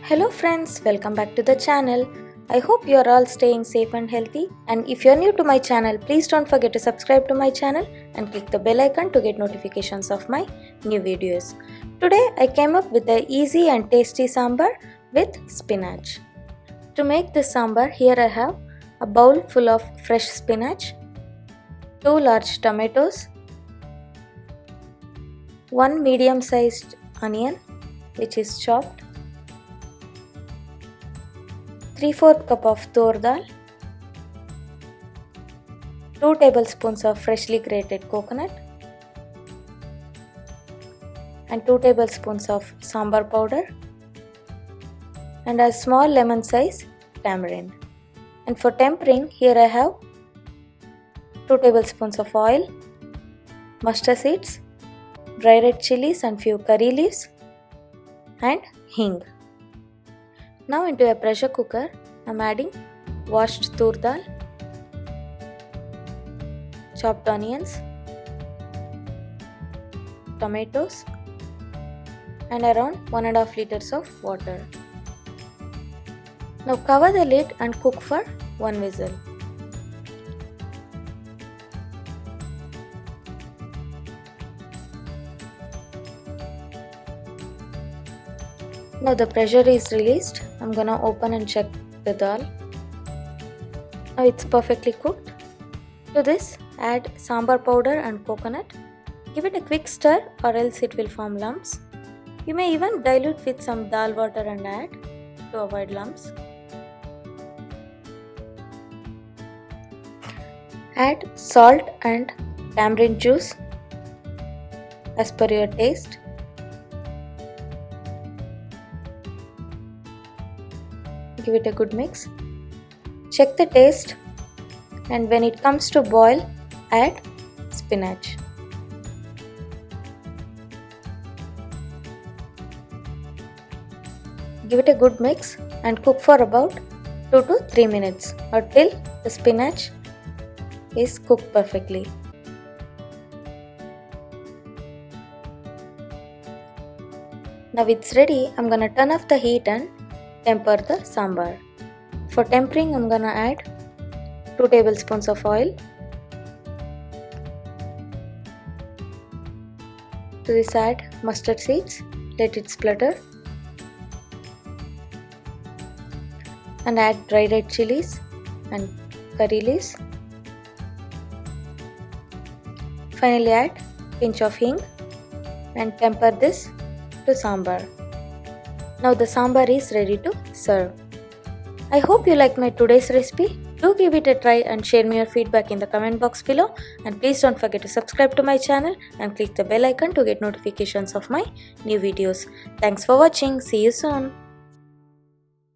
Hello friends, welcome back to the channel. I hope you are all staying safe and healthy, and if you are new to my channel, please don't forget to subscribe to my channel and click the bell icon to get notifications of my new videos. Today I came up with a easy and tasty sambar with spinach. To make this sambar, here I have a bowl full of fresh spinach, 2 large tomatoes, 1 medium sized onion which is chopped, 3/4 cup of tur dal, 2 tablespoons of freshly grated coconut, and 2 tablespoons of sambar powder, and a small lemon size tamarind. And for tempering, here I have 2 tablespoons of oil, mustard seeds, dry red chilies and few curry leaves, and hing. Now into a pressure cooker, I am adding washed tur dal, chopped onions, tomatoes, and around 1.5 liters of water. Now cover the lid and cook for 1 whistle. Now the pressure is released. I'm gonna open and check the dal. Now it's perfectly cooked. To this, add sambar powder and coconut. Give it a quick stir or else it will form lumps. You may even dilute with some dal water and add to avoid lumps. Add salt and tamarind juice as per your taste. Give it a good mix. Check the taste, and when it comes to boil, add spinach. Give it a good mix and cook for about 2 to 3 minutes or till the spinach is cooked perfectly. Now it's ready. I'm gonna turn off the heat and temper the sambar. For tempering, I'm gonna add 2 tablespoons of oil. To this, add mustard seeds, let it splutter, and add dry red chilies and curry leaves. Finally, add pinch of hing and temper this to sambar. Now the sambar is ready to serve. I hope you liked my today's recipe. Do give it a try and share me your feedback in the comment box below, and please don't forget to subscribe to my channel and click the bell icon to get notifications of my new videos. Thanks for watching. See you soon.